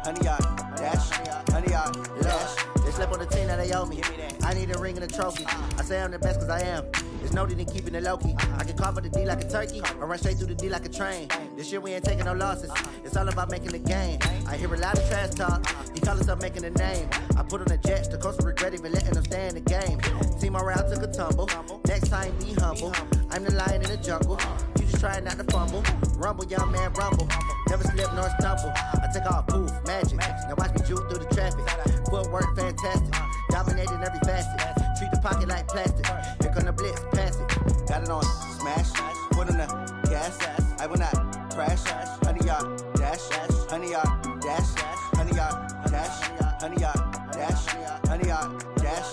100 yard dash, 100 yard dash. They slept on the team that they owe me. I need a ring and a trophy. I say I'm the best cause I am. There's no need in keeping it low-key. I can cover the D like a turkey or run straight through the D like a train. This year we ain't taking no losses. It's all about making the game. I hear a lot of trash talk. He call us up making a name. I put on the Jets. The coach will regret even letting them stay in the game. Team morale took a tumble. Next time be humble. I'm the lion in the jungle. You just trying not to fumble. Rumble, young man, rumble. Never slip nor stumble. I take off poof, magic. Now watch me juke through the traffic. Footwork fantastic. Dominating every facet. Treat the pocket like plastic. Here come the blitz, pass it. Got it on smash. Put on the gas. I will not crash. 100 yard dash. 100 yard dash. 100 yard dash. 100 yard dash. 100 yard dash.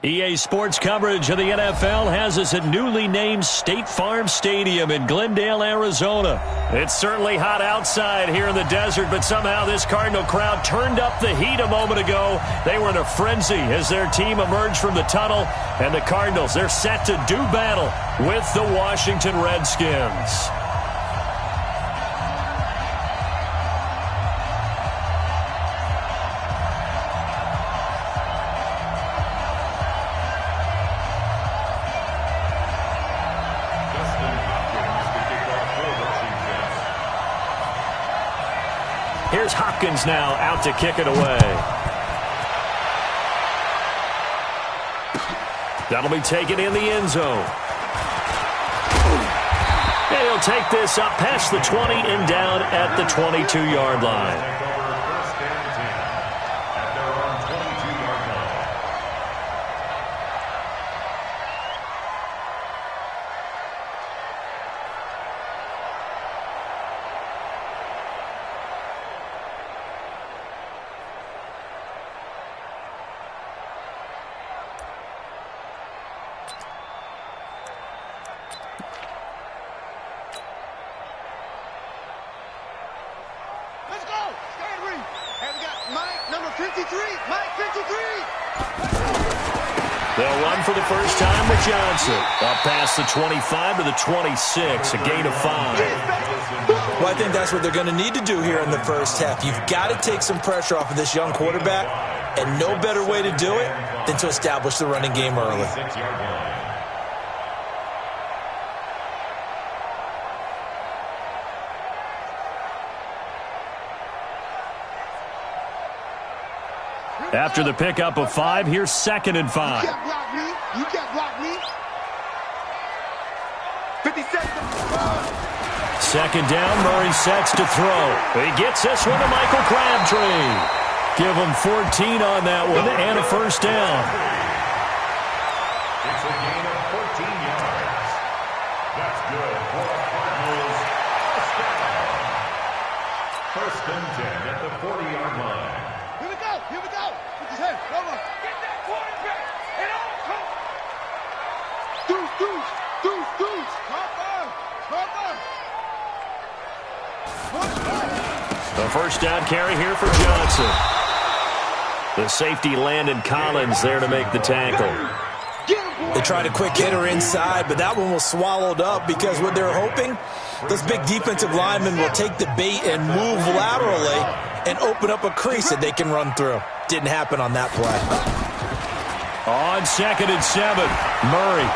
EA Sports coverage of the NFL has us at newly named State Farm Stadium in Glendale, Arizona. It's certainly hot outside here in the desert, but somehow this Cardinal crowd turned up the heat a moment ago. They were in a frenzy as their team emerged from the tunnel, and the Cardinals, they're set to do battle with the Washington Redskins. Here's Hopkins now out to kick it away. That'll be taken in the end zone. And he'll take this up past the 20 and down at the 22-yard line. They'll run for the first time with Johnson. Up past the 25 to the 26, a gain of 5. Well, I think that's what they're going to need to do here in the first half. You've got to take some pressure off of this young quarterback, and no better way to do it than to establish the running game early. After the pickup of 5, here's 2nd and 5. You can't block me. You can't block me. 50 seconds. 2nd down, Murray sets to throw. He gets this one to Michael Crabtree. Give him 14 on that one and a first down. It's a gain of 14 yards. That's good for the Cardinals. First and 10 at the 40-yard line. Here we go. Here we go. Hey, come on. Get that quarterback. And all come. Deuce. Come on. The first down carry here for Johnson. The safety Landon Collins there to make the tackle. They tried a quick hitter inside, but that one was swallowed up because what they're hoping, those big defensive linemen will take the bait and move laterally and open up a crease that they can run through. Didn't happen on that play. On 2nd and 7, Murray.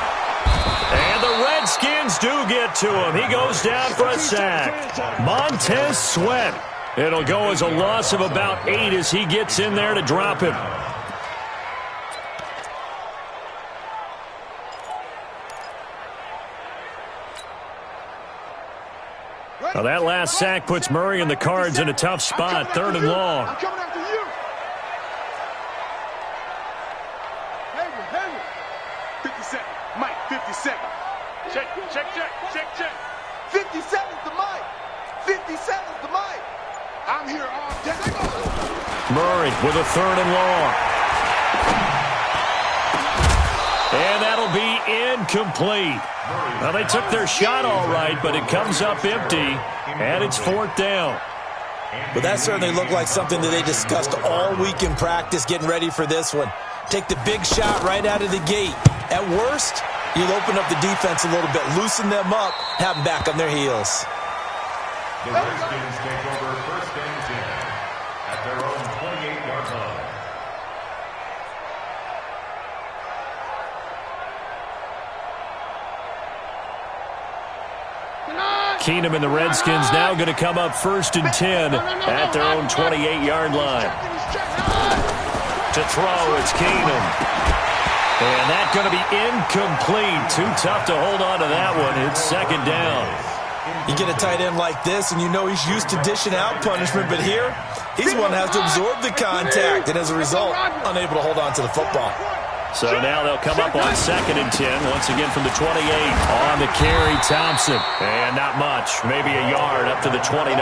And the Redskins do get to him. He goes down for a sack. Montez Sweat. It'll go as a loss of about 8 as he gets in there to drop him. Now that last sack puts Murray and the Cards in a tough spot, 3rd and long. I'm coming after you. Hayward. 50 seconds. Mike, 50 seconds. Check. 50 seconds to Mike. 50 seconds to Mike. I'm here all day. Murray with a 3rd and long. And that'll be incomplete. Well, they took their shot all right, but it comes up empty, and it's 4th down. But that certainly looked like something that they discussed all week in practice getting ready for this one. Take the big shot right out of the gate. At worst, you'll open up the defense a little bit, loosen them up, have them back on their heels. The Redskins take over 1st and 10 at their own 28-yard line. Keenum and the Redskins now going to come up 1st and 10 at their own 28-yard line. To throw, it's Keenum. And that's going to be incomplete. Too tough to hold on to that one. It's 2nd down. You get a tight end like this, and you know he's used to dishing out punishment, but here, he's the one that has to absorb the contact, and as a result, unable to hold on to the football. So now they'll come up on 2nd and 10, once again from the 28. On the carry, Thompson. And not much, maybe a yard up to the 29.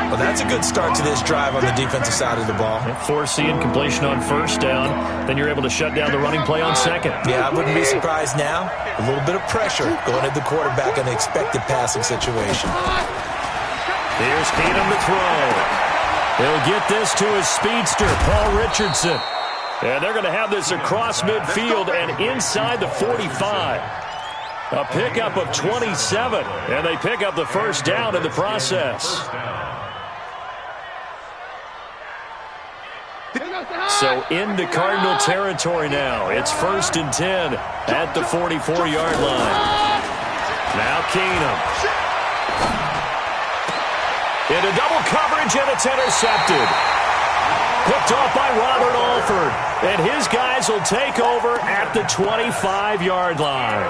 Well, that's a good start to this drive on the defensive side of the ball. Foreseeing completion on 1st down, then you're able to shut down the running play on 2nd. Yeah, I wouldn't be surprised now. A little bit of pressure going at the quarterback in the expected passing situation. Here's Keenum to throw. He'll get this to his speedster, Paul Richardson. And they're going to have this across midfield and inside the 45. A pickup of 27, and they pick up the 1st down in the process. So into Cardinal territory now. It's 1st and 10 at the 44-yard line. Now Keenum. Into double coverage, and it's intercepted. Picked off by Robert Alford. And his guys will take over at the 25-yard line.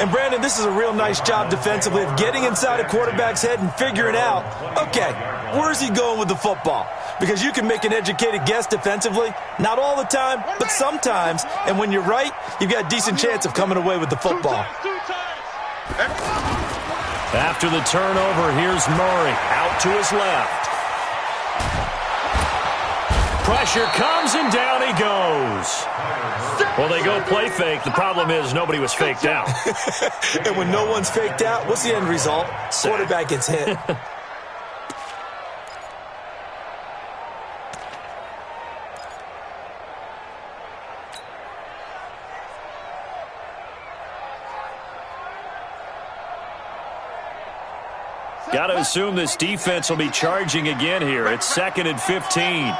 And, Brandon, this is a real nice job defensively of getting inside a quarterback's head and figuring out, okay, where's he going with the football? Because you can make an educated guess defensively. Not all the time, but sometimes. And when you're right, you've got a decent chance of coming away with the football. After the turnover, here's Murray out to his left. Pressure comes, and down he goes. Well, they go play fake. The problem is nobody was faked out. And when no one's faked out, what's the end result? Quarterback gets hit. Got to assume this defense will be charging again here. It's 2nd and 15.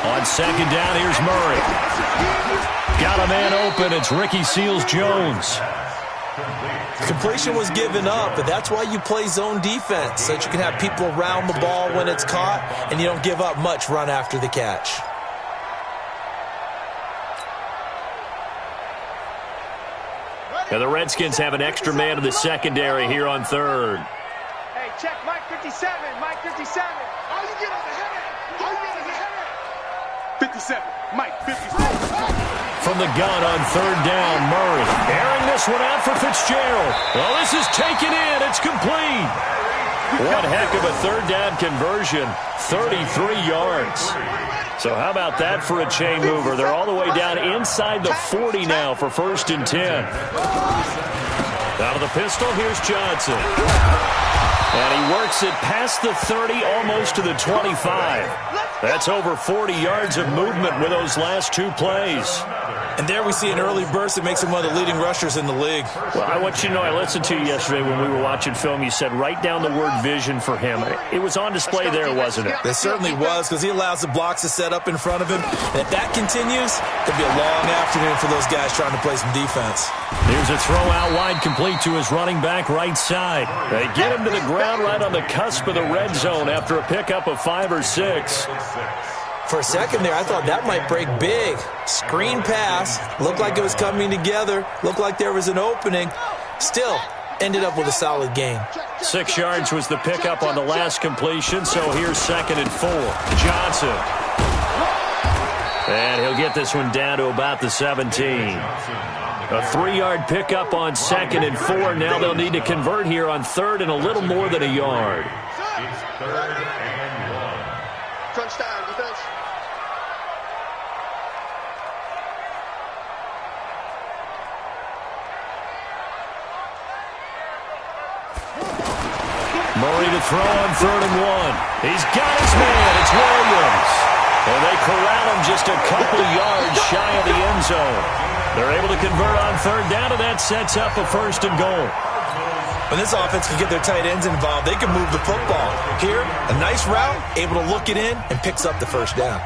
On 2nd down, here's Murray. Got a man open. It's Ricky Seals-Jones. Completion was given up, but that's why you play zone defense, so that you can have people around the ball when it's caught, and you don't give up much run after the catch. Now the Redskins have an extra man in the secondary here on 3rd. Hey, check Mike 57. Mike 57. All you get is a header. All you get is a header. 57. Mike 57. From the gun on 3rd down, Murray airing this one out for Fitzgerald. Well, this is taken in. It's complete. One heck of a 3rd down conversion. 33 yards. So how about that for a chain mover? They're all the way down inside the 40 now for 1st and 10. Out of the pistol, here's Johnson. And he works it past the 30, almost to the 25. That's over 40 yards of movement with those last 2 plays. And there we see an early burst that makes him one of the leading rushers in the league. Well, I want you to know, I listened to you yesterday when we were watching film. You said write down the word vision for him. It was on display there, wasn't it? It certainly was, because he allows the blocks to set up in front of him. And if that continues, it'll be a long afternoon for those guys trying to play some defense. Here's a throw out wide, complete to his running back right side. They get him to the ground right on the cusp of the red zone after a pickup of 5 or 6. For a second there, I thought that might break big. Screen pass. Looked like it was coming together. Looked like there was an opening. Still, ended up with a solid gain. 6 yards was the pickup on the last completion, so here's 2nd and 4. Johnson. And he'll get this one down to about the 17. A 3-yard pickup on 2nd and 4. Now they'll need to convert here on 3rd and a little more than a yard. It's 3rd and 1. Crunch time, defense. Murray to throw on 3rd and 1. He's got his man. It's Williams. And they corral him just a couple of yards shy of the end zone. They're able to convert on 3rd down, and that sets up a 1st and goal. When this offense can get their tight ends involved, they can move the football. Here, a nice route, able to look it in, and picks up the 1st down.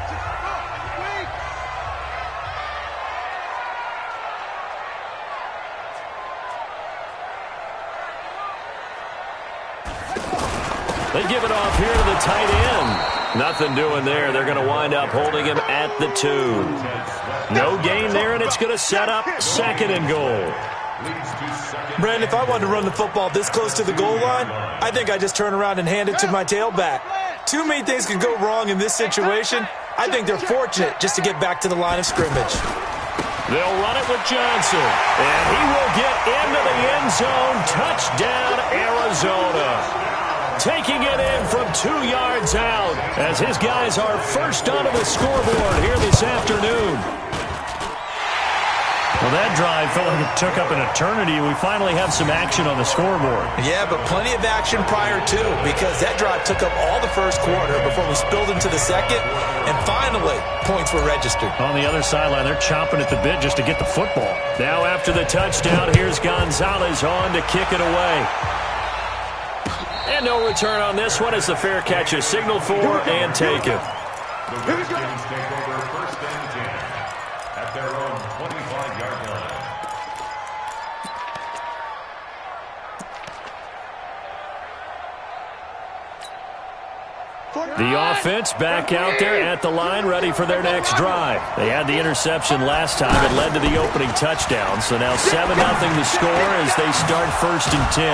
They give it off here to the tight end. Nothing doing there. They're going to wind up holding him at the 2. No gain there, and it's going to set up 2nd and goal. Brandon, if I wanted to run the football this close to the goal line, I think I just turn around and hand it to my tailback. Too many things can go wrong in this situation. I think they're fortunate just to get back to the line of scrimmage. They'll run it with Johnson, and he will get into the end zone. Touchdown, Arizona. Taking it in from 2 yards out as his guys are first onto the scoreboard here this afternoon. Well, that drive felt like it took up an eternity. We finally have some action on the scoreboard. Yeah, but plenty of action prior to, because that drive took up all the first quarter before we spilled into the second, and finally, points were registered. On the other sideline, they're chomping at the bit just to get the football. Now after the touchdown, here's Gonzalez on to kick it away. And no return on this one as the fair catch is signaled for and taken. The Redskins take over 1st and 10 at their own 25-yard line. The offense back out there at the line, ready for their next drive. They had the interception last time. It led to the opening touchdown. So now 7-0 the score as they start 1st and 10.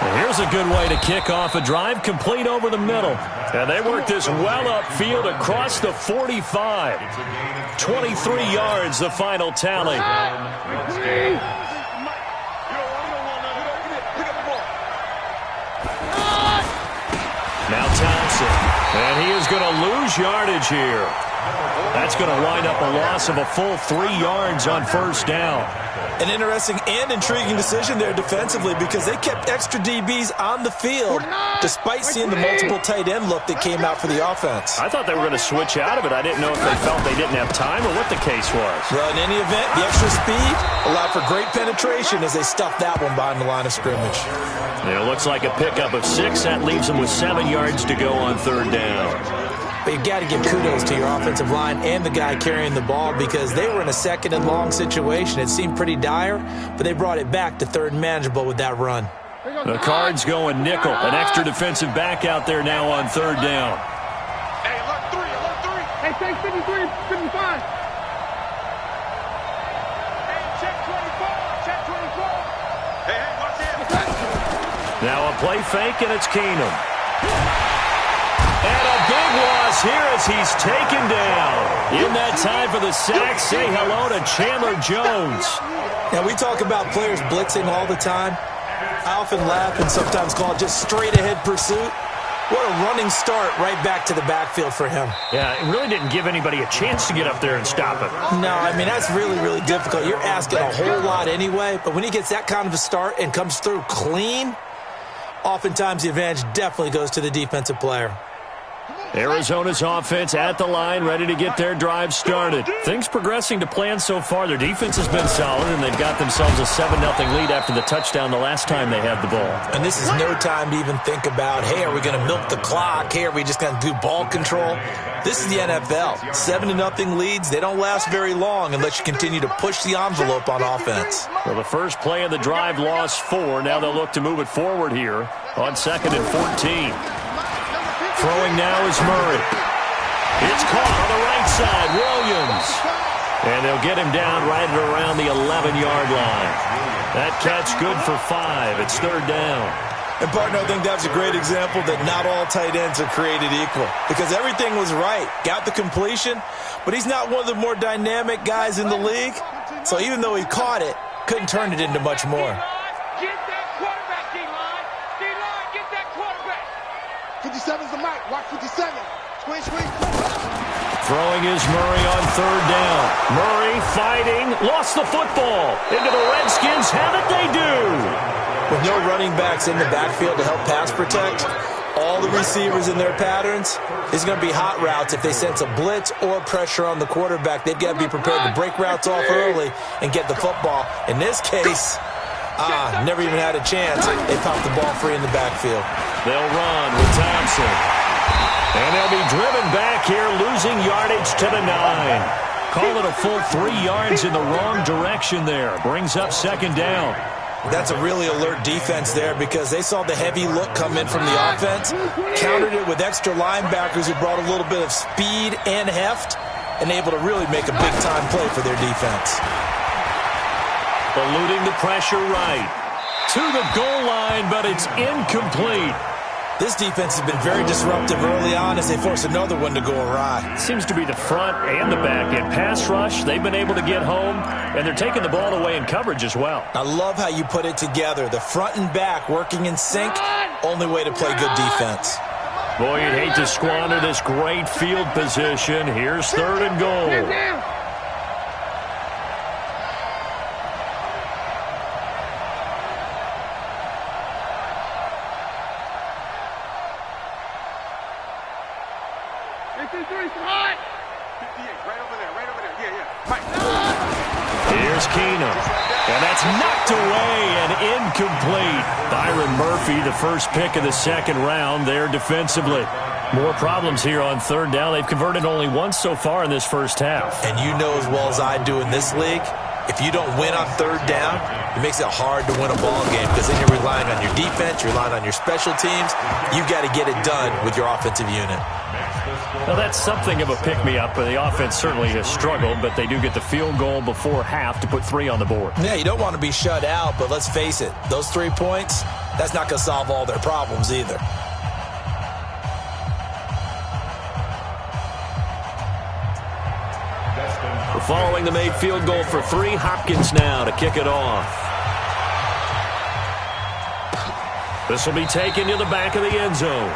And here's a good way to kick off a drive, complete over the middle. And they work this well upfield across the 45. 23 yards, the final tally. Now Thompson. And he is going to lose yardage here. That's going to wind up a loss of a full 3 yards on 1st down. An interesting and intriguing decision there defensively because they kept extra DBs on the field despite seeing the multiple tight end look that came out for the offense. I thought they were going to switch out of it. I didn't know if they felt they didn't have time or what the case was. Well, in any event, the extra speed allowed for great penetration as they stuffed that one behind the line of scrimmage. And it looks like a pickup of 6. That leaves them with 7 yards to go on 3rd down. But you've got to give kudos to your offensive line and the guy carrying the ball because they were in a 2nd and long situation. It seemed pretty dire, but they brought it back to 3rd and manageable with that run. The Cards going nickel. An extra defensive back out there now on 3rd down. Hey, alert 3, alert 3. Hey, take 53, 55. Hey, check 24, check 24. Hey, watch it. Now a play fake, and it's Keenum. And a big loss here as he's taken down. In that time for the sack, say hello to Chandler Jones. Now, we talk about players blitzing all the time. I often laugh and sometimes call it just straight-ahead pursuit. What a running start right back to the backfield for him. Yeah, it really didn't give anybody a chance to get up there and stop it. No, I mean, that's really, really difficult. You're asking a whole lot anyway, but when he gets that kind of a start and comes through clean, oftentimes the advantage definitely goes to the defensive player. Arizona's offense at the line, ready to get their drive started. Things progressing to plan so far. Their defense has been solid, and they've got themselves a 7-0 lead after the touchdown the last time they had the ball. And this is no time to even think about, hey, are we going to milk the clock? Hey, are we just going to do ball control? This is the NFL. 7-0 leads, they don't last very long unless you continue to push the envelope on offense. Well, the first play of the drive lost 4. Now they'll look to move it forward here on 2nd and 14. Throwing now is Murray. It's caught on the right side, Williams. And they'll get him down right at around the 11-yard line. That catch good for 5. It's 3rd down. And, partner, I think that's a great example that not all tight ends are created equal because everything was right. Got the completion, but he's not one of the more dynamic guys in the league. So even though he caught it, couldn't turn it into much more. Get that quarterback, D-line. D-line, get that quarterback. 57. 57. Squeeze, squeeze. Throwing is Murray on third down. Murray fighting, lost the football. Into the Redskins, have it they do. With no running backs in the backfield to help pass protect, all the receivers in their patterns, is going to be hot routes. If they sense a blitz or pressure on the quarterback, they've got to be prepared to break routes off early and get the football. In this case, never even had a chance. They popped the ball free in the backfield. They'll run with Thompson. And they'll be driven back here, losing yardage to the 9. Call it a full 3 yards in the wrong direction there. Brings up second down. That's a really alert defense there because they saw the heavy look come in from the offense, countered it with extra linebackers who brought a little bit of speed and heft, and able to really make a big-time play for their defense. Eluding the pressure right. To the goal line, but it's incomplete. This defense has been very disruptive early on as they force another one to go awry. Seems to be the front and the back end. Pass rush, they've been able to get home, and they're taking the ball away in coverage as well. I love how you put it together. The front and back working in sync, only way to play good defense. Boy, you'd hate to squander this great field position. Here's third and goal. Here's Keenum. And that's knocked away and incomplete. Byron Murphy, the first pick of the second round there defensively. More problems here on third down. They've converted only once so far in this first half. And you know as well as I do in this league, if you don't win on third down, it makes it hard to win a ball game because then you're relying on your defense, you're relying on your special teams. You've got to get it done with your offensive unit. Now, that's something of a pick-me-up. The offense certainly has struggled, but they do get the field goal before half to put 3 on the board. Yeah, you don't want to be shut out, but let's face it, those 3 points, that's not going to solve all their problems either. We're following the made field goal for 3. Hopkins now to kick it off. This will be taken to the back of the end zone.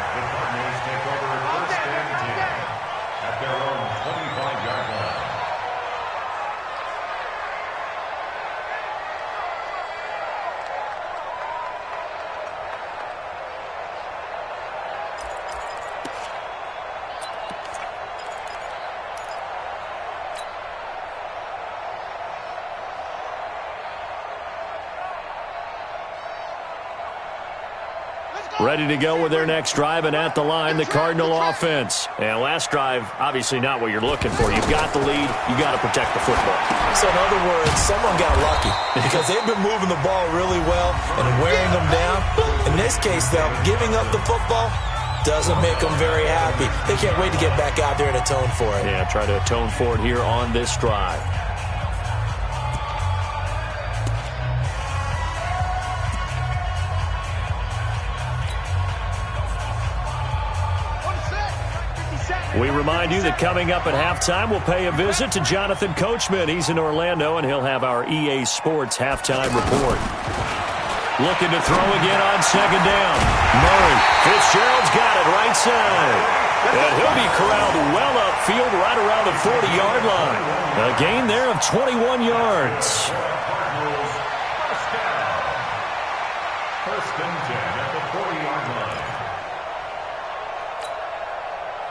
Ready to go with their next drive, and at the line, the Cardinal offense. And last drive, obviously not what you're looking for. You've got the lead. You got to protect the football. So in other words, someone got lucky because they've been moving the ball really well and wearing them down. In this case, though, giving up the football doesn't make them very happy. They can't wait to get back out there and atone for it. Yeah, try to atone for it here on this drive. We remind you that coming up at halftime, we'll pay a visit to Jonathan Coachman. He's in Orlando, and he'll have our EA Sports halftime report. Looking to throw again on second down. Murray. Fitzgerald's got it right side. And he'll be corralled well upfield right around the 40-yard line. A gain there of 21 yards. First and 10 at the 40-yard line.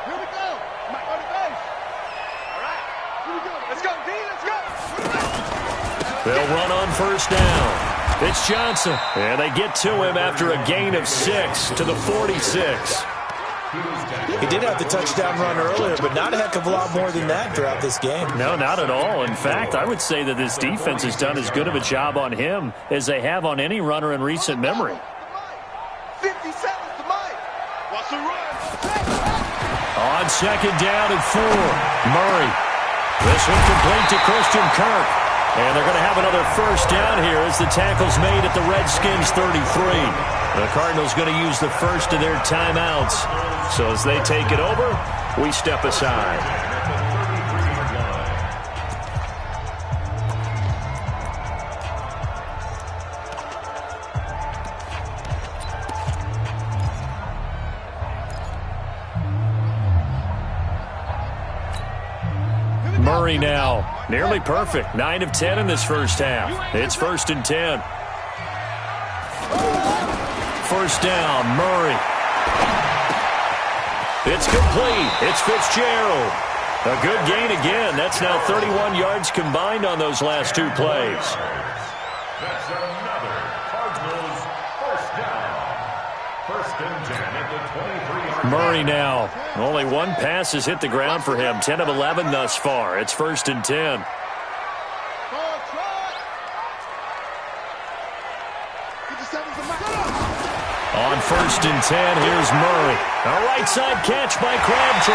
Here we go. Mike on the base. All right. Here we go. Let's go, D. Let's go. They'll run on first down. It's Johnson. And they get to him after a gain of 6 to the 46. He did have the touchdown run earlier, but not a heck of a lot more than that throughout this game. No, not at all. In fact, I would say that this defense has done as good of a job on him as they have on any runner in recent memory. 57's to Mike. Watch the run. On second down and 4, Murray. This one complete to Christian Kirk. And they're going to have another first down here as the tackle's made at the Redskins 33. The Cardinals going to use the first of their timeouts. So as they take it over, we step aside. Murray now. Nearly perfect. 9 of 10 in this first half. It's 1st and 10. First down, Murray. It's complete. It's Fitzgerald. A good gain again. That's now 31 yards combined on those last 2 plays. That's another Cardinals first down. 1st and 10 at the 23-yard line. Murray now. Only 1 pass has hit the ground for him. 10 of 11 thus far. It's 1st and 10. On 1st and 10, here's Murray. A right side catch by Crabtree.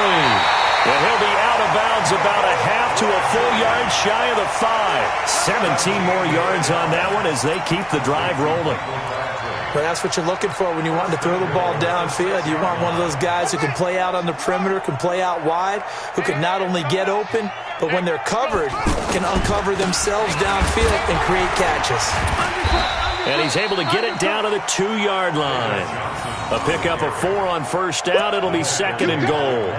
And he'll be out of bounds about a half to a full yard shy of the 5. 17 more yards on that one as they keep the drive rolling. Well, that's what you're looking for when you want to throw the ball downfield. You want one of those guys who can play out on the perimeter, can play out wide, who can not only get open, but when they're covered, can uncover themselves downfield and create catches. And he's able to get it down to the 2-yard line. A pickup of 4 on first down. It'll be 2nd and goal.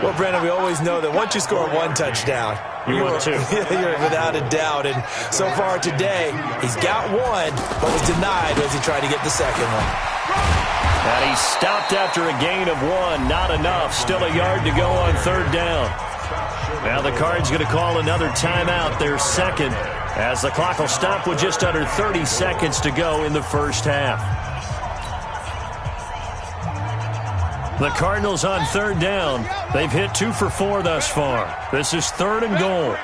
Well, Brandon, we always know that once you score 1 touchdown, you're 2. You're without a doubt. And so far today, he's got 1, but was denied as he tried to get the second one. And he stopped after a gain of 1. Not enough. Still a yard to go on 3rd down. Now the Cards going to call another timeout, their 2nd, as the clock will stop with just under 30 seconds to go in the first half. The Cardinals on 3rd down. They've hit 2 for 4 thus far. This is 3rd and goal.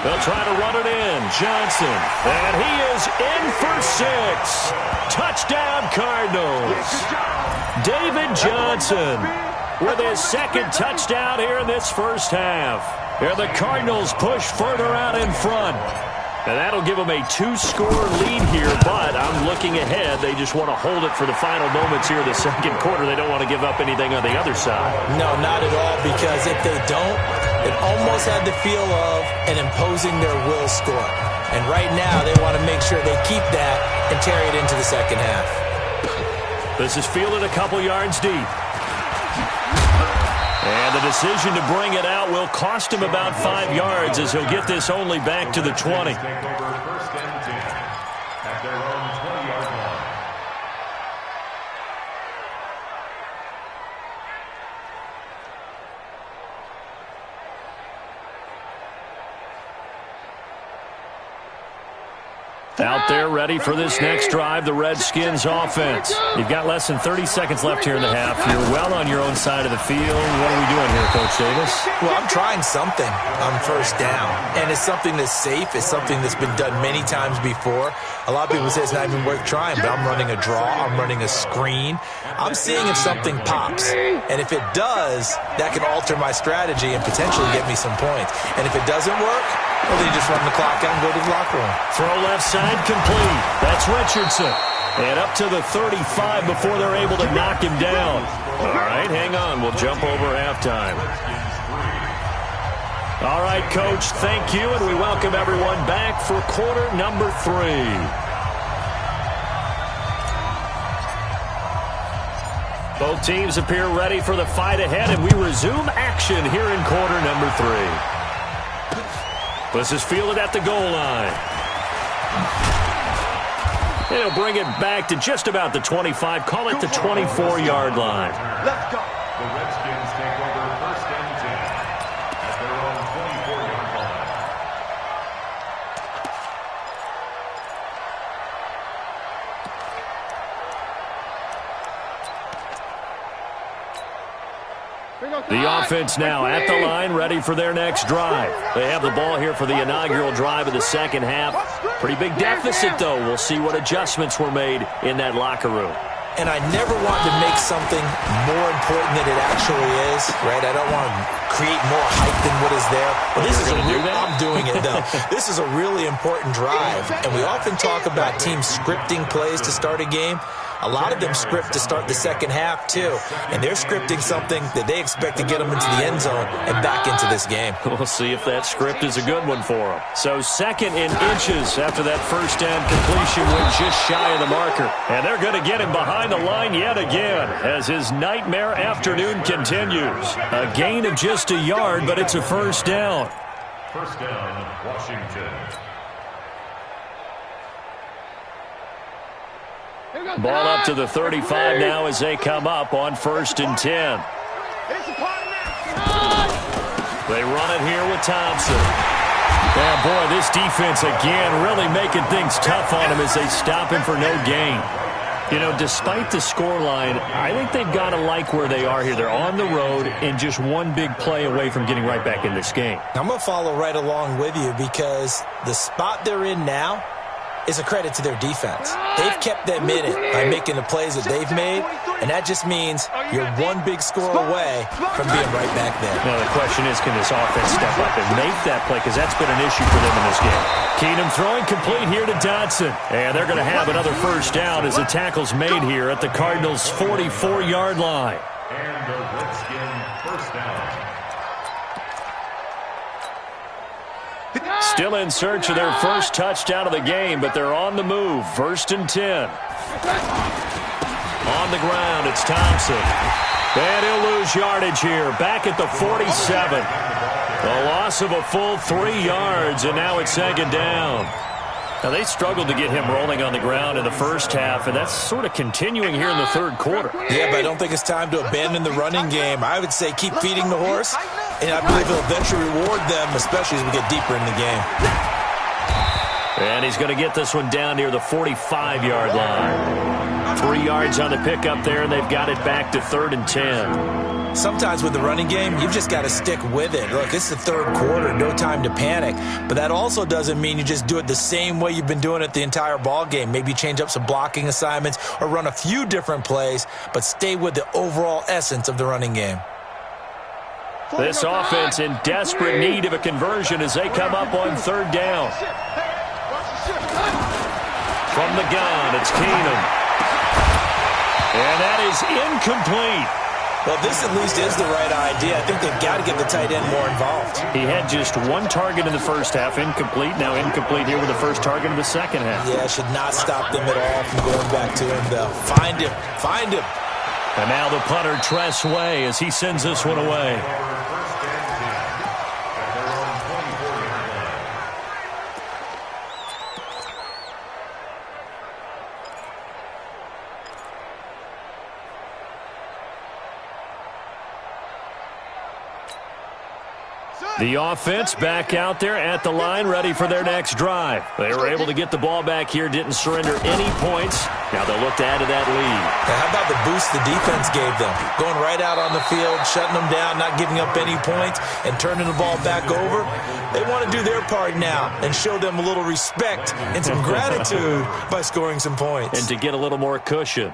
They'll try to run it in. Johnson. And he is in for 6. Touchdown, Cardinals. David Johnson with his 2nd touchdown here in this first half. And the Cardinals push further out in front. And that'll give them a 2-score lead here, but I'm looking ahead. They just want to hold it for the final moments here in the 2nd quarter. They don't want to give up anything on the other side. No, not at all, because if they don't, it almost had the feel of an imposing their will score. And right now, they want to make sure they keep that and carry it into the 2nd half. This is fielded a couple yards deep. And the decision to bring it out will cost him about 5 yards as he'll get this only back to the 20. Take over 1st and 10 at their own 20-yard line. Out there ready for this next drive, the Redskins offense. You've got less than 30 seconds left here in the half. You're well on your own side of the field. What are we doing here, Coach Davis? Well, I'm trying something on 1st down, and it's something that's safe. It's something that's been done many times before. A lot of people say it's not even worth trying, but I'm running a draw. I'm running a screen. I'm seeing if something pops, and if it does, that can alter my strategy and potentially get me some points. And if it doesn't work, well, then you just run the clock out and go to the locker room. Throw left side complete. That's Richardson. And up to the 35 before they're able to knock him down. All right, hang on. We'll jump over halftime. All right, Coach, thank you, and we welcome everyone back for quarter number 3. Both teams appear ready for the fight ahead, and we resume action here in quarter number 3. This is fielded at the goal line. He'll bring it back to just about the 25. Call it the 24-yard line. Let's go. The Redskins take over 1st and 10 at their own 24-yard line. The offense now at the line, ready for their next drive. They have the ball here for the inaugural drive of the 2nd half. Pretty big deficit, though. We'll see what adjustments were made in that locker room. And I never want to make something more important than it actually is, right? I don't want to create more hype than what is there. But this is I'm doing it, though. This is a really important drive. And we often talk about teams scripting plays to start a game. A lot of them script to start the second half, too. And they're scripting something that they expect to get them into the end zone and back into this game. We'll see if that script is a good one for them. So 2nd in inches after that first down completion went just shy of the marker. And they're going to get him behind the line yet again as his nightmare afternoon continues. A gain of just a yard, but it's a first down. First down, Washington. Ball up to the 35 now as they come up on 1st and 10. They run it here with Thompson. Yeah, boy, this defense again really making things tough on him as they stop him for no gain. You know, despite the scoreline, I think they've got to like where they are here. They're on the road and just one big play away from getting right back in this game. I'm going to follow right along with you because the spot they're in now is a credit to their defense. They've kept them in it by making the plays that they've made, and that just means you're one big score away from being right back there. Now, the question is, can this offense step up and make that play? Because that's been an issue for them in this game. Keenum throwing complete here to Dotson. And they're going to have another first down as the tackle's made here at the Cardinals' 44-yard line. And the Redskin first down. Still in search of their first touchdown of the game, but they're on the move. 1st and 10. On the ground, it's Thompson. And he'll lose yardage here. Back at the 47. A loss of a full 3 yards, and now it's 2nd down. Now, they struggled to get him rolling on the ground in the first half, and that's sort of continuing here in the 3rd quarter. Yeah, but I don't think it's time to abandon the running game. I would say keep feeding the horse, and I believe he'll eventually reward them, especially as we get deeper in the game. And he's going to get this one down near the 45-yard line. 3 yards on the pickup there, and they've got it back to 3rd and 10. Sometimes with the running game, you've just got to stick with it. Look, it's the 3rd quarter, no time to panic. But that also doesn't mean you just do it the same way you've been doing it the entire ball game. Maybe change up some blocking assignments or run a few different plays, but stay with the overall essence of the running game. This offense in desperate need of a conversion as they come up on 3rd down. From the gun, it's Keenum. And that is incomplete. Well, this at least is the right idea. I think they've got to get the tight end more involved. He had just 1 target in the first half, incomplete. Now incomplete here with the first target of the second half. Yeah, should not stop them at all from going back to him, though. Find him. Find him. And now the punter, Tress Way, as he sends this one away. The offense back out there at the line, ready for their next drive. They were able to get the ball back here, didn't surrender any points. Now they'll look to add to that lead. Now, how about the boost the defense gave them? Going right out on the field, shutting them down, not giving up any points, and turning the ball back over. They want to do their part now and show them a little respect and some gratitude by scoring some points. And to get a little more cushion.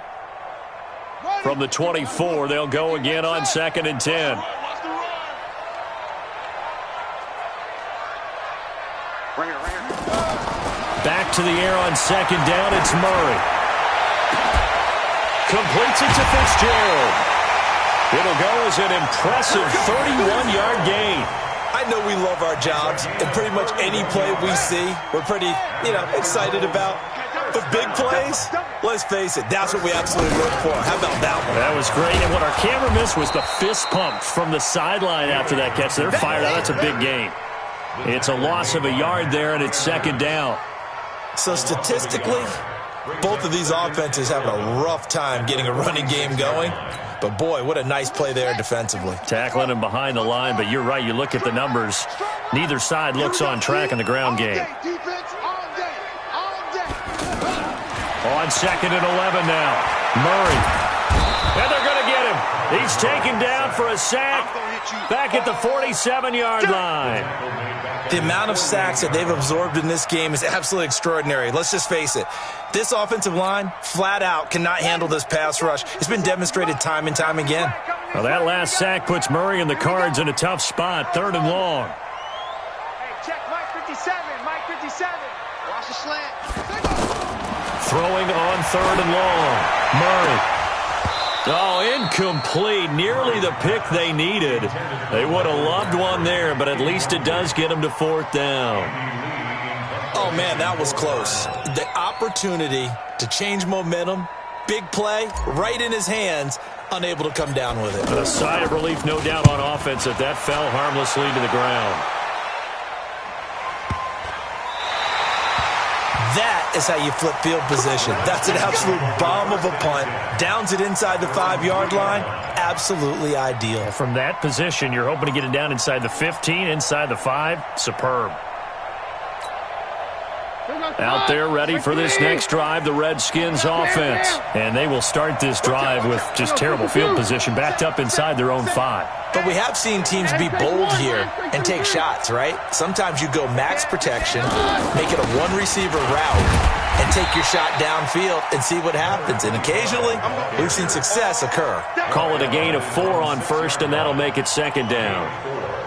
From the 24, they'll go again on 2nd and 10. Back to the air on 2nd down, it's Murray. Completes it to Fitzgerald. It'll go as an impressive 31-yard gain. I know we love our jobs, and pretty much any play we see, we're pretty, excited about. But big plays, let's face it, that's what we absolutely look for. How about that one? That was great, and what our camera missed was the fist pump from the sideline after that catch. They're fired out. That's a big gain. It's a loss of a yard there, and it's 2nd down. So statistically, both of these offenses having a rough time getting a running game going. But, boy, what a nice play there defensively. Tackling him behind the line, but you're right. You look at the numbers. Neither side looks on track in the ground game. On 2nd and 11 now. Murray. And they're going to get him. He's taken down for a sack back at the 47-yard line. The amount of sacks that they've absorbed in this game is absolutely extraordinary. Let's just face it. This offensive line, flat out, cannot handle this pass rush. It's been demonstrated time and time again. Well, that last sack puts Murray and the Cards in a tough spot, 3rd and long. Hey, check Mike 57, Mike 57. Watch the slant. Throwing on 3rd and long. Murray. Oh, incomplete. Nearly the pick they needed. They would have loved one there, but at least it does get them to 4th down. Oh, man, that was close. The opportunity to change momentum, big play, right in his hands, unable to come down with it. A sigh of relief, no doubt, on offense that fell harmlessly to the ground. That is how you flip field position. That's an absolute bomb of a punt. Downs it inside the 5-yard line. Absolutely ideal. From that position, you're hoping to get it down inside the 15, inside the 5. Superb. Out there ready for this next drive, the Redskins offense. And they will start this drive with just terrible field position, backed up inside their own 5. But we have seen teams be bold here and take shots, right? Sometimes you go max protection, make it a one-receiver route, and take your shot downfield and see what happens. And occasionally, we've seen success occur. Call it a gain of 4 on 1st, and that'll make it 2nd down.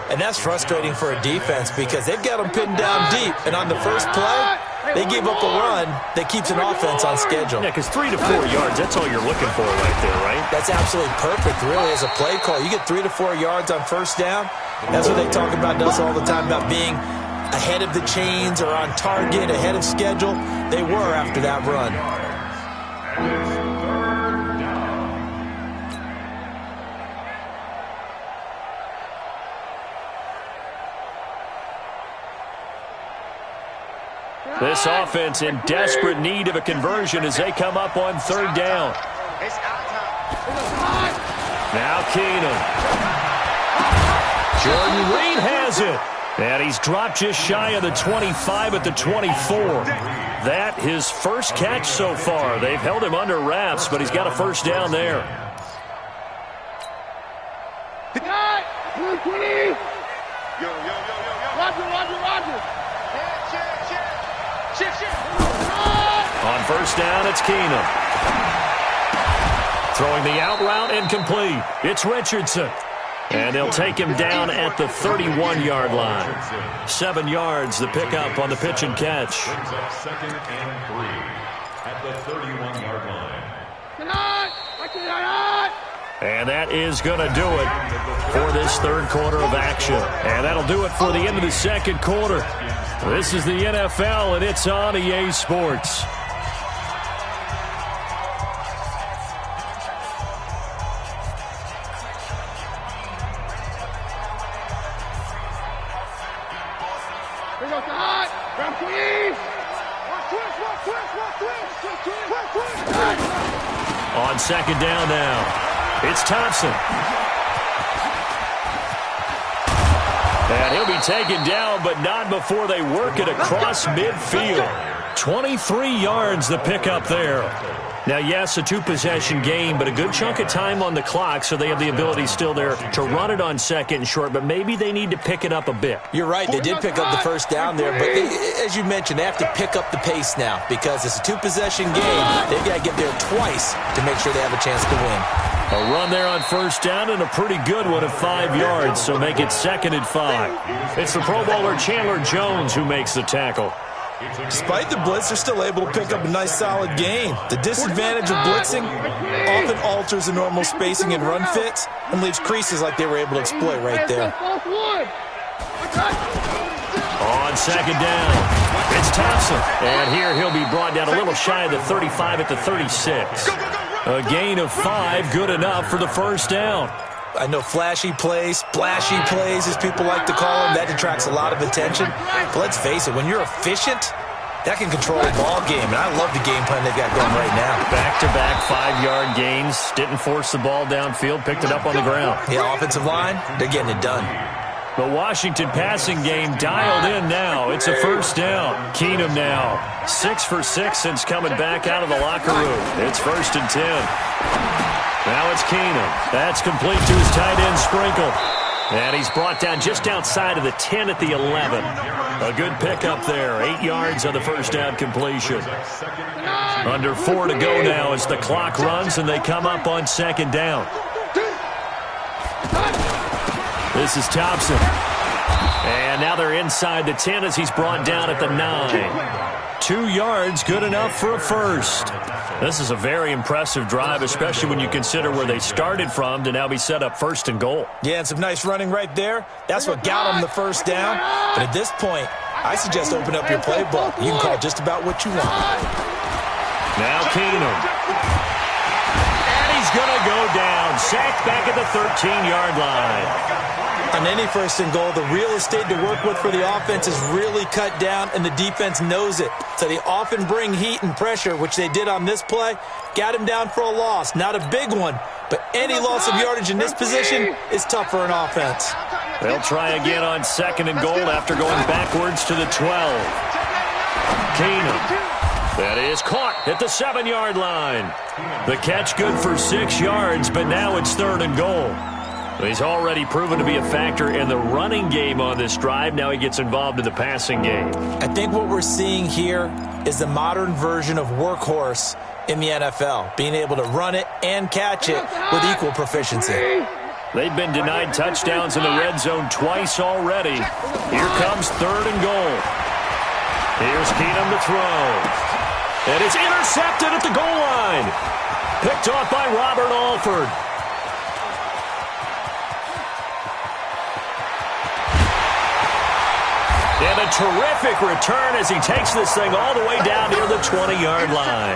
And that's frustrating for a defense because they've got them pinned down deep. And on the first play, they gave up a run that keeps an offense on schedule. Yeah, because 3 to 4 yards, that's all you're looking for right there, right? That's absolutely perfect, really, as a play call. You get 3 to 4 yards on 1st down. That's what they talk about us all the time, about being ahead of the chains or on target, ahead of schedule. They were after that run. This offense in desperate need of a conversion as they come up on 3rd down. Now Keenum. Jordan Reed has it. And he's dropped just shy of the 25 at the 24. That his first catch so far. They've held him under wraps, but he's got a 1st down there. Roger. On 1st down, it's Keenum. Throwing the out route, incomplete. It's Richardson. And they'll take him down at the 31-yard line. 7 yards, the pickup on the pitch and catch. Brings up 2nd and 3 at the 31-yard line. And that is going to do it for this 3rd quarter of action. And that'll do it for the end of the 2nd quarter. This is the NFL, and it's on EA Sports. On 2nd down now, it's Thompson. And he'll be taken down, but not before they work it across midfield. 23 yards the pickup there. Now, yes, a 2-possession game, but a good chunk of time on the clock, so they have the ability still there to run it on 2nd and short, but maybe they need to pick it up a bit. You're right. They did pick up the 1st down there, but as you mentioned, they have to pick up the pace now because it's a 2-possession game. They've got to get there twice to make sure they have a chance to win. A run there on 1st down and a pretty good one of 5 yards, so make it 2nd and 5. It's the Pro Bowler Chandler Jones who makes the tackle. Despite the blitz, they're still able to pick up a nice solid gain. The disadvantage of blitzing often alters the normal spacing and run fits and leaves creases like they were able to exploit right there. On 2nd down, it's Thompson. And here he'll be brought down a little shy of the 35 at the 36. A gain of 5, good enough for the 1st down. I know flashy plays, splashy plays, as people like to call them, that attracts a lot of attention. But let's face it, when you're efficient, that can control a ball game. And I love the game plan they've got going right now. Back-to-back 5-yard gains. Didn't force the ball downfield, picked it up on the ground. Yeah, offensive line, they're getting it done. The Washington passing game dialed in now. It's a 1st down. Keenum now. 6 for 6 since coming back out of the locker room. It's 1st and 10. Now it's Keenum. That's complete to his tight end, Sprinkle. And he's brought down just outside of the 10 at the 11. A good pickup there. 8 yards on the 1st down completion. Under 4 to go now as the clock runs and they come up on 2nd down. This is Thompson. And now they're inside the 10 as he's brought down at the 9. 2 yards, good enough for a first. This is a very impressive drive, especially when you consider where they started from to now be set up 1st and goal. Yeah, and some nice running right there. That's what got them the first down. But at this point, I suggest open up your playbook. You can call just about what you want. Now Keenum. And he's going to go down. Sacked back at the 13-yard line. On any 1st and goal, the real estate to work with for the offense is really cut down, and the defense knows it. So they often bring heat and pressure, which they did on this play. Got him down for a loss. Not a big one, but any loss of yardage in this position is tough for an offense. They'll try again on 2nd and goal after going backwards to the 12. Keenum. That is caught at the 7-yard line. The catch good for 6 yards, but now it's 3rd and goal. He's already proven to be a factor in the running game on this drive. Now he gets involved in the passing game. I think what we're seeing here is the modern version of workhorse in the NFL, being able to run it and catch it with equal proficiency. They've been denied touchdowns in the red zone twice already. Here comes 3rd and goal. Here's Keenum to throw. And it's intercepted at the goal line. Picked off by Robert Alford. And a terrific return as he takes this thing all the way down near the 20-yard line.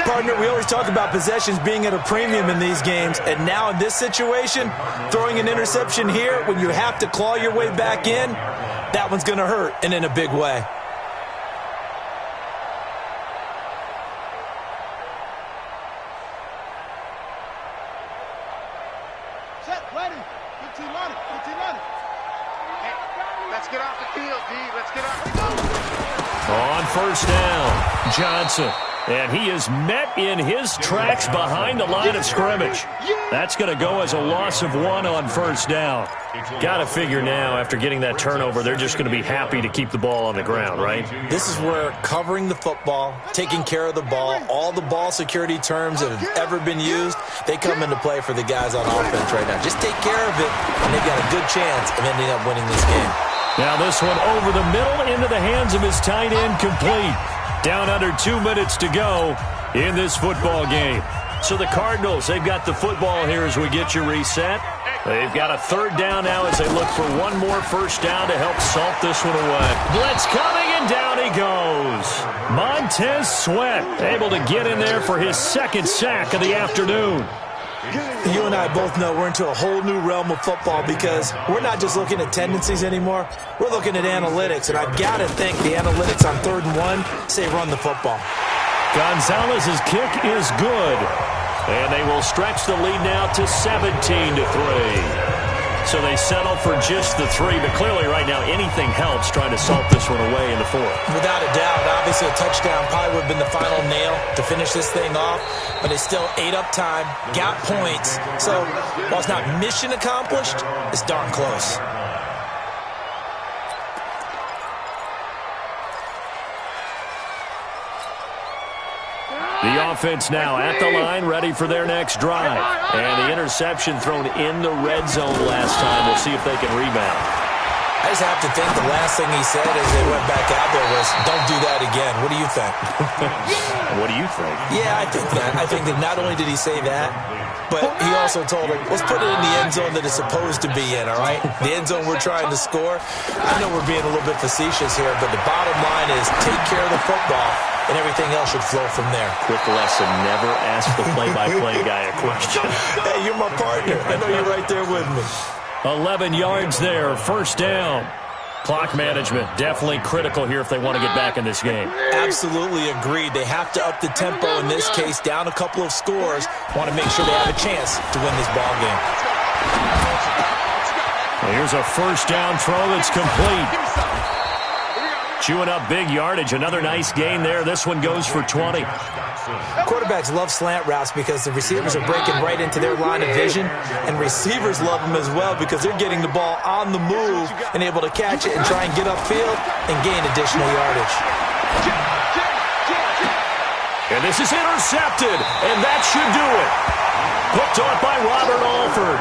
Partner, we always talk about possessions being at a premium in these games, and now in this situation, throwing an interception here when you have to claw your way back in, that one's going to hurt, and in a big way. On 1st down, Johnson. And he is met in his tracks behind the line of scrimmage. That's going to go as a loss of 1 on 1st down. Got to figure now, after getting that turnover, they're just going to be happy to keep the ball on the ground, right? This is where covering the football, taking care of the ball, all the ball security terms that have ever been used, they come into play for the guys on offense right now. Just take care of it, and they've got a good chance of ending up winning this game. Now this one over the middle into the hands of his tight end, complete. Down under 2 minutes to go in this football game. So the Cardinals, they've got the football here as we get you reset. They've got a 3rd down now as they look for one more 1st down to help salt this one away. Blitz coming, and down he goes. Montez Sweat able to get in there for his 2nd sack of the afternoon. You and I both know we're into a whole new realm of football because we're not just looking at tendencies anymore. We're looking at analytics, and I've got to think the analytics on 3rd and 1 say run the football. Gonzalez's kick is good, and they will stretch the lead now to 17-3. So they settle for just the 3, but clearly right now anything helps trying to salt this one away in the 4th. Without a doubt, obviously a touchdown probably would have been the final nail to finish this thing off, but it's still ate up time, got points. So while it's not mission accomplished, it's darn close. The offense now at the line, ready for their next drive. And the interception thrown in the red zone last time. We'll see if they can rebound. I just have to think the last thing he said as they went back out there was, don't do that again. What do you think? What do you think? Yeah, I think that. I think that not only did he say that, but he also told him, let's put it in the end zone that it's supposed to be in, all right? The end zone we're trying to score. I know we're being a little bit facetious here, but the bottom line is take care of the football, and everything else should flow from there. Quick lesson, never ask the play-by-play guy a question. Hey, you're my partner. I know you're right there with me. 11 yards there, 1st down. Clock management, definitely critical here if they want to get back in this game. Absolutely agreed. They have to up the tempo in this case, down a couple of scores. Want to make sure they have a chance to win this ball game. Well, here's a 1st down throw that's complete. Chewing up big yardage. Another nice gain there. This one goes for 20. Quarterbacks love slant routes because the receivers are breaking right into their line of vision, and receivers love them as well because they're getting the ball on the move and able to catch it and try and get upfield and gain additional yardage. And this is intercepted, and that should do it. Picked off by Robert Alford.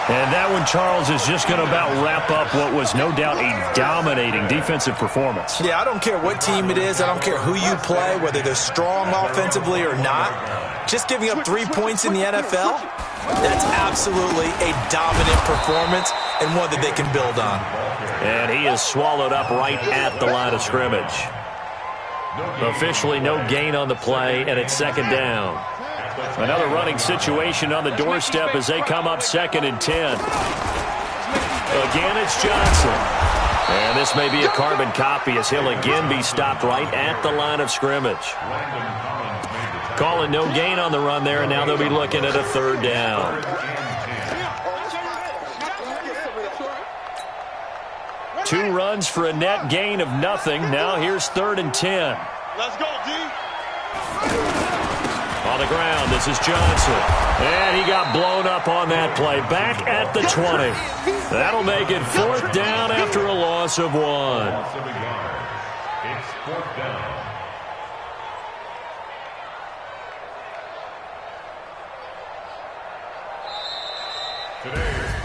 And that one, Charles, is just going to about wrap up what was no doubt a dominating defensive performance. Yeah, I don't care what team it is. I don't care who you play, whether they're strong offensively or not. Just giving up 3 points in the NFL, that's absolutely a dominant performance and one that they can build on. And he is swallowed up right at the line of scrimmage. Officially no gain on the play, and it's second down. Another running situation on the doorstep as they come up 2nd and 10. Again, it's Johnson. And this may be a carbon copy as he'll again be stopped right at the line of scrimmage. Calling no gain on the run there, and now they'll be looking at a 3rd down. 2 runs for a net gain of nothing. Now here's 3rd and 10. Let's go, D. On the ground, this is Johnson. And he got blown up on that play. Back at the 20. That'll make it 4th down after a loss of 1. It's 4th down.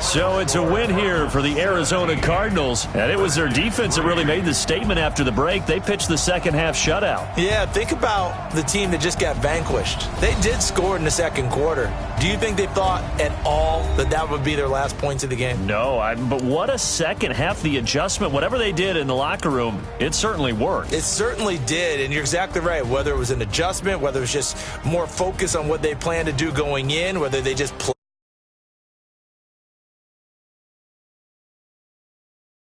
So it's a win here for the Arizona Cardinals, and it was their defense that really made the statement after the break. They pitched the second-half shutout. Yeah, think about the team that just got vanquished. They did score in the second quarter. Do you think they thought at all that that would be their last points of the game? No, but what a second half. The adjustment, whatever they did in the locker room, it certainly worked. It certainly did, and you're exactly right. Whether it was an adjustment, whether it was just more focus on what they planned to do going in, whether they just played